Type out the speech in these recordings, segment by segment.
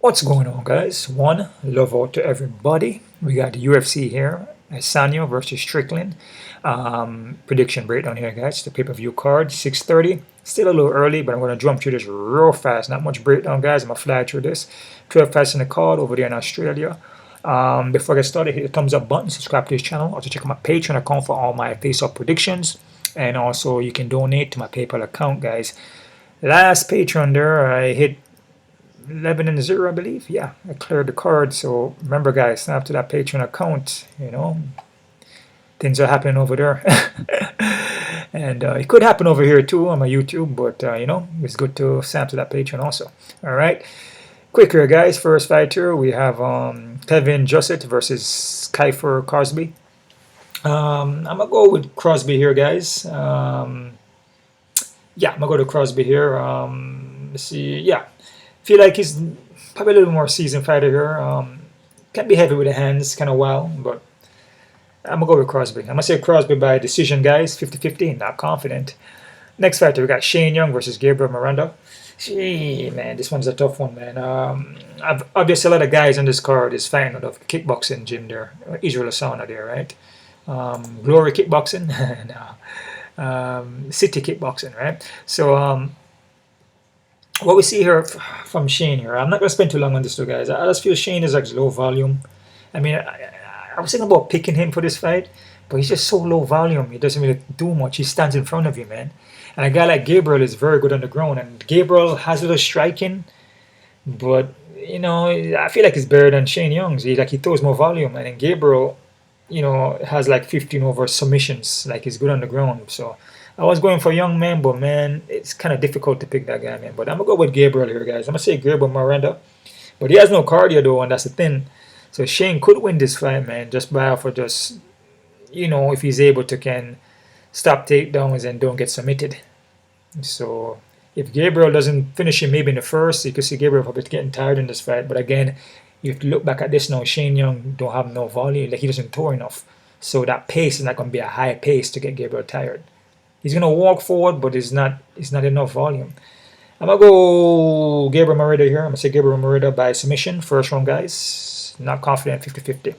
What's going on, guys? One, love out to everybody. We got the UFC here. Adesanya versus Strickland. Prediction breakdown here, guys. The pay-per-view card, 6:30. Still a little early, but I'm going to jump through this real fast. Not much breakdown, guys. I'm going to fly through this. 12 fights in the card over there in Australia. Before I get started, hit the thumbs up button. Subscribe to this channel. Also check out my Patreon account for all my face-off predictions. And also, you can donate to my PayPal account, guys. Last Patreon there, I hit 11-0, I believe. Yeah, I cleared the card. So remember, guys, snap to that Patreon account. You know, things are happening over there. And it could happen over here too on my YouTube, but you know, it's good to snap to that Patreon also. All right, quick here, guys. First fight here, we have Kevin Josset versus Kiefer Crosbie. I'm gonna go with Crosbie here, guys. Yeah, I'm gonna go to Crosbie here. Let's see. Yeah, feel like he's probably a little more seasoned fighter here. Can be heavy with the hands, kind of wild, but I'm gonna go with Crosbie. I'm gonna say Crosbie by decision, guys. 50-50. Not confident. Next fighter, we got Shane Young versus Gabriel Miranda. Gee, man, this one's a tough one, man. Obviously, a lot of guys on this card is fighting out of kickboxing gym there, Israel Asana there, right? Glory Kickboxing, no. City Kickboxing, right? So, what we see here from Shane here, I'm not going to spend too long on this, though, guys. I just feel Shane is like low volume. I mean, I was thinking about picking him for this fight, but he's just so low volume. He doesn't really do much. He stands in front of you, man. And a guy like Gabriel is very good on the ground. And Gabriel has a little striking, but, you know, I feel like he's better than Shane Young's. He throws more volume. And then Gabriel, you know, has like 15 over submissions. Like, he's good on the ground. So I was going for Young, man, but man, it's kind of difficult to pick that guy, man. But I'm gonna go with Gabriel here, guys. I'm gonna say Gabriel Miranda, but he has no cardio though, and that's the thing. So Shane could win this fight, man, just by for just, you know, if he's able to can stop takedowns and don't get submitted. So if Gabriel doesn't finish him maybe in the first, you could see Gabriel probably getting tired in this fight. But again, you have to look back at this now. Shane Young don't have no volume, like he doesn't throw enough. So that pace is not gonna be a high pace to get Gabriel tired. He's gonna walk forward, but it's not enough volume. I'm gonna go Gabriel Miranda here. I'm gonna say Gabriel Miranda by submission. First round, guys. Not confident. 50-50.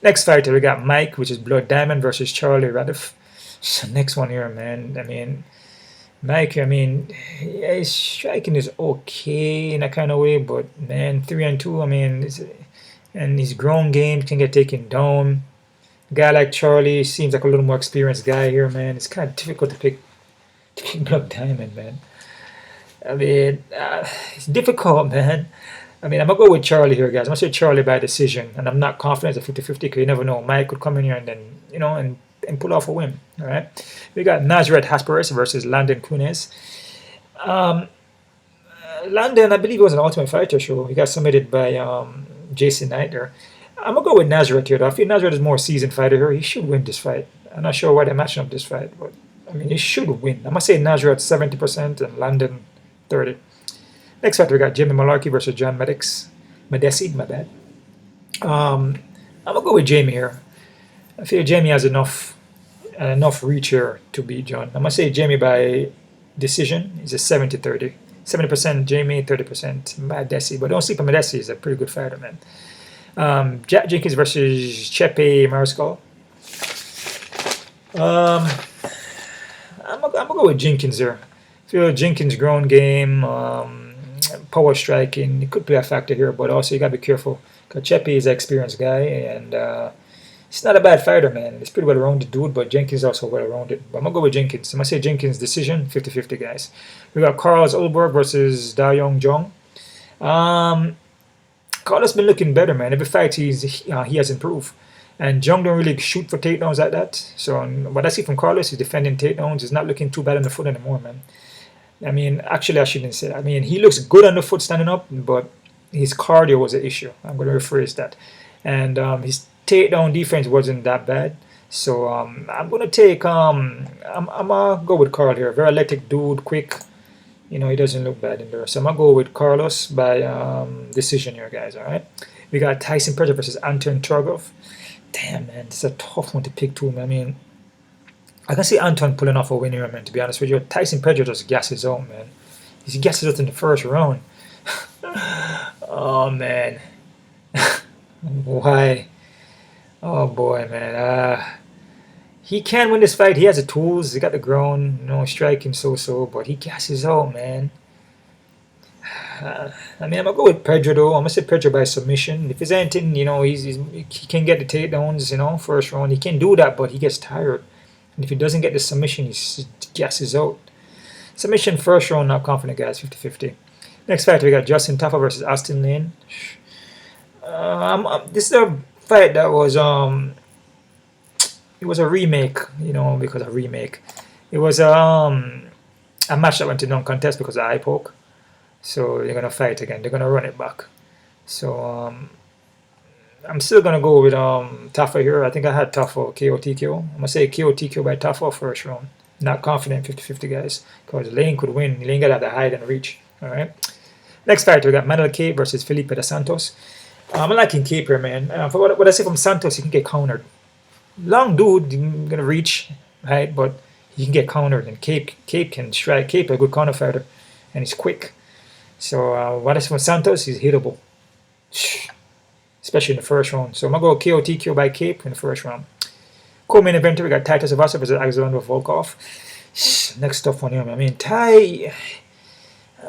Next fighter, we got Mike, which is Blood Diamond versus Charlie Radtke. So next one here, man. I mean, Mike. I mean, yeah, his striking is okay in a kind of way, but man, 3-2. I mean, and his ground game can get taken down. A guy like Charlie seems like a little more experienced guy here, man. It's kind of difficult to pick Blood Diamond, man. I mean, it's difficult, man. I mean, I'm going to go with Charlie here, guys. I'm going to say Charlie by decision, and I'm not confident it's a 50-50 because you never know. Mike could come in here and then, you know, and pull off a win, all right? We got Nasrat Haqparast versus Landon Kunes. Landon, I believe it was an Ultimate Fighter show. He got submitted by Jason Knight there. I'm going to go with Nasrat here, though. I feel Nasrat is more seasoned fighter here. He should win this fight. I'm not sure why they're matching up this fight, but, I mean, he should win. I'm going to say Nasrat 70% and Landon 30%. Next fight, we got Jimmy Mullarkey versus John Medesi, my bad. I'm going to go with Jamie here. I feel Jamie has enough reach here to beat John. I'm going to say Jamie by decision. He's a 70-30. 70% Jamie, 30% Medesi. But don't sleep on Medesi. He's a pretty good fighter, man. Jack Jenkins versus Chepe Mariscal. I'm gonna go with Jenkins here. I feel Jenkins' ground game, power striking, it could play a factor here, but also you gotta be careful because Chepe is an experienced guy and he's not a bad fighter, man. He's pretty well rounded dude, but Jenkins is also well rounded. But I'm gonna go with Jenkins. I'm gonna say Jenkins decision, 50-50, guys. We got Carlos Ulberg versus Da Young Jong. Carlos been looking better, man. Every fight he has improved. And Jung don't really shoot for takedowns like that. So what I see from Carlos, he's defending takedowns. He's not looking too bad on the foot anymore, man. I mean, actually, I shouldn't say that. I mean, he looks good on the foot standing up, but his cardio was an issue. I'm going to rephrase that. And his takedown defense wasn't that bad. So I'm going to take, I'm going to go with Carl here. Very athletic dude, quick. You know, he doesn't look bad in there. So I'm going to go with Carlos by decision here, guys, all right? We got Tyson Pedro versus Anton Turgov. Damn, man, this is a tough one to pick, too, man. I mean, I can see Anton pulling off a win here, man, to be honest with you. Tyson Pedro just gasses out, man. He gasses out in the first round. Oh man. Why? Oh boy, man. He can win this fight. He has the tools. He got the ground, striking so, but he gasses out, man. I mean, I'm gonna go with Pedro though. I'm gonna say Pedro by submission. If it's anything, he can get the takedowns, first round. He can do that, but he gets tired. And if he doesn't get the submission, he gasses out. Submission first round, not confident, guys. 50-50. Next fight, we got Justin Tafa versus Austin Lane. This is a fight that was it was a remake, because of remake. It was a match that went to non-contest because of eye poke. So they're gonna fight again. They're gonna run it back. So I'm still gonna go with Tafa here. I think I had Tafa KO TKO. I'm gonna say KO TKO by Tafa first round. Not confident 50-50, guys, because Lane could win. Lane got the height and reach. All right. Next fight, we got Manel Kape versus Felipe dos Santos. I'm liking Kape here, man. For what I say from Santos, he can get countered. Long dude, gonna reach height, but he can get countered. And Kape can strike. Kape a good counter fighter, and he's quick. So what I say from Santos, he's hittable, especially in the first round. So I'm gonna go KO TKO by Kape in the first round. Co-main event, we got Tyson Pedro versus Alexander Volkov. Next tough one here, man. I mean, I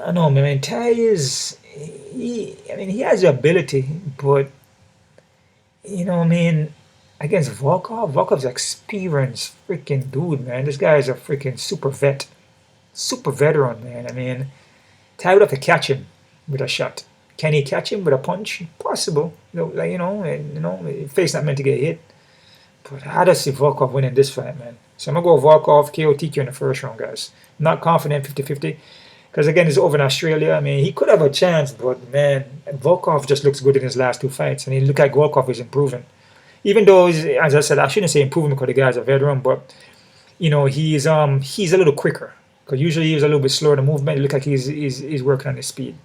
don't know, man. Ty is, he has the ability, but, against Volkov's experienced freaking dude, man. This guy is a freaking super veteran, man. I mean, Ty would have to catch him with a shot. Can he catch him with a punch? Possible. Face not meant to get hit. But I just see Volkov winning this fight, man. So I'm going to go Volkov, KO TKO in the first round, guys. Not confident 50-50. Because, again, he's over in Australia. I mean, he could have a chance, but, man, Volkov just looks good in his last two fights. And he look like Volkov is improving. Even though, as I said, I shouldn't say improving because the guy's a veteran, but, he's a little quicker. Because usually he's a little bit slower in the movement. It looks like he's working on his speed.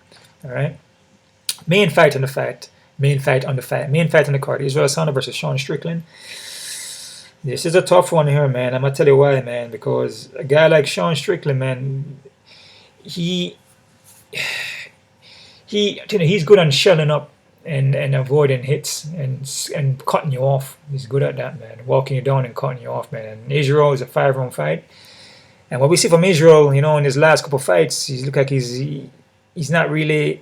All right? Main fight on the card. Israel Adesanya versus Sean Strickland. This is a tough one here, man. I'm going to tell you why, man. Because a guy like Sean Strickland, man, he's good on shelling up and avoiding hits and cutting you off. He's good at that, man. Walking you down and cutting you off, man. And Israel is a 5-round fight. And what we see from Israel, in his last couple fights, he looks like he's not really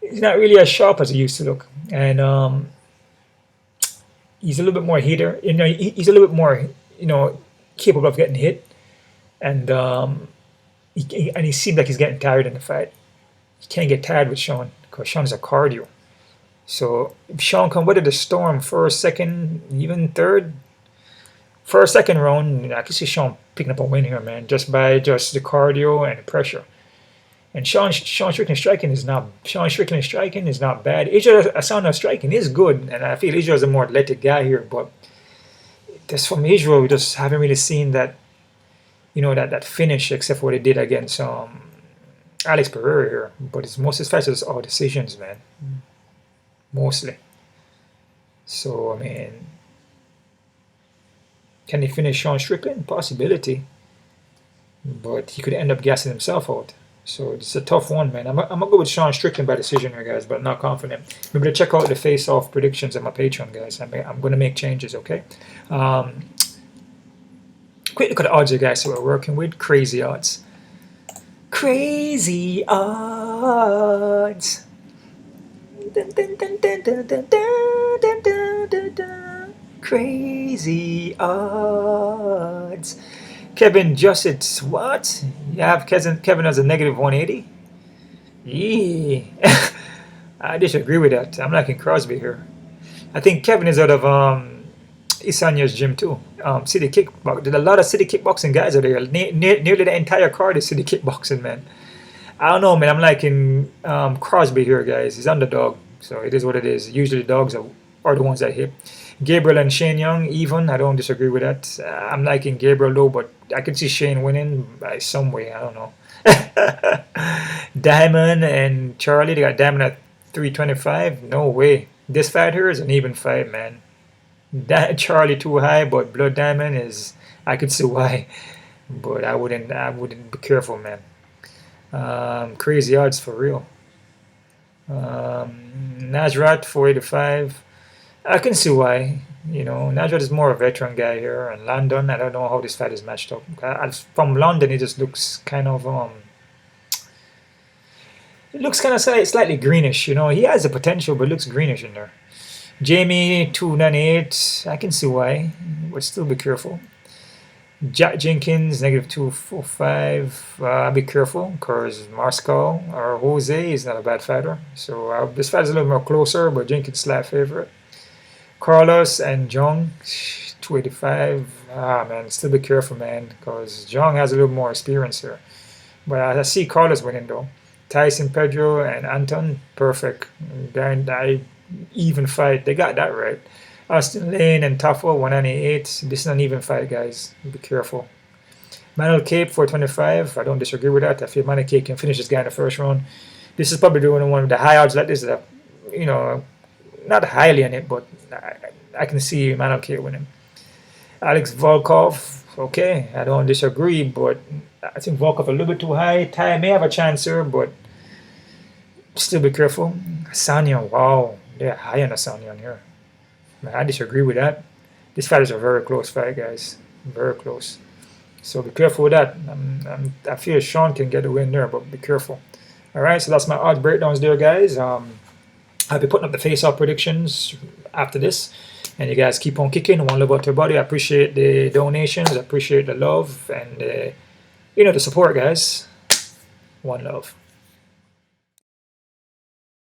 as sharp as he used to look. And he's a little bit more hitter. He's a little bit more, capable of getting hit. And he seems like he's getting tired in the fight. You can't get tired with Sean because Sean is a cardio. So if Sean can weather the storm first, second, even third, first, second round, I can see Sean picking up a win here, man, just by the cardio and the pressure. And Sean Strickland's striking is not bad. Israel Adesanya striking is good, and I feel Israel's a more athletic guy here. But just from Israel, we just haven't really seen that, that finish, except for what they did against Alex Pereira here. But most of his fights are all decisions, man, mostly. So I mean, can he finish Sean Strickland? Possibility, but he could end up gassing himself out. So it's a tough one, man. I'm going to go with Sean Strickland by decision here, guys, but not confident. Remember to check out the face-off predictions on my Patreon, guys. I'm going to make changes, okay? Quick look at the odds here, guys, that we're working with. Crazy odds. Crazy odds. Crazy odds. Kevin Jussett, what? You have Kevin as a negative 180? Yeah. I disagree with that. I'm liking Crosby here. I think Kevin is out of Adesanya's gym too. City Kickboxing. There's a lot of City Kickboxing guys out there. Nearly the entire card is City Kickboxing, man. I don't know, man. I'm liking Crosby here, guys. He's underdog, so it is what it is. Usually dogs are the ones that hit. Gabriel and Shane Young, even. I don't disagree with that. I'm liking Gabriel, though, but I could see Shane winning by some way. I don't know. Diamond and Charlie, they got Diamond at 325. No way. This fight here is an even fight, man. Charlie too high, but Blood Diamond is... I could see why. But I wouldn't be careful, man. Crazy odds for real. Nasrat 485. I can see why. You know, Nasrat is more a veteran guy here, and London. I don't know how this fight is matched up. From London, it just looks kind of it looks kind of slightly greenish. You know, he has the potential, but it looks greenish in there. Jamie 298. I can see why, but still be careful. Jack Jenkins -245. Be careful because Moscow or Jose is not a bad fighter. So this fight is a little more closer, but Jenkins slight favorite. Carlos and Jung 285. Man, still be careful, man, because Jung has a little more experience here. But I see Carlos winning though. Tyson Pedro and Anton, perfect. Even fight. They got that right. Austin Lane and Tafa 198. This is an even fight, guys. Be careful. Manel Kape 425. I don't disagree with that. I feel Manel Kape can finish this guy in the first round. This is probably the only one with the high odds like this that, you know, not highly on it, but I can see Manel Kape winning. Alex Volkov. Okay, I don't disagree, but I think Volkov a little bit too high. Ty may have a chance here, but still be careful. Adesanya, wow. They're high on Adesanya here. I disagree with that. This fight is a very close fight, guys. Very close. So be careful with that. I feel Sean can get the win there, but be careful. All right, so that's my odds breakdowns there, guys. I'll be putting up the face-off predictions after this. And you guys keep on kicking. One love out to everybody. I appreciate the donations. I appreciate the love and, you know, the support, guys. One love.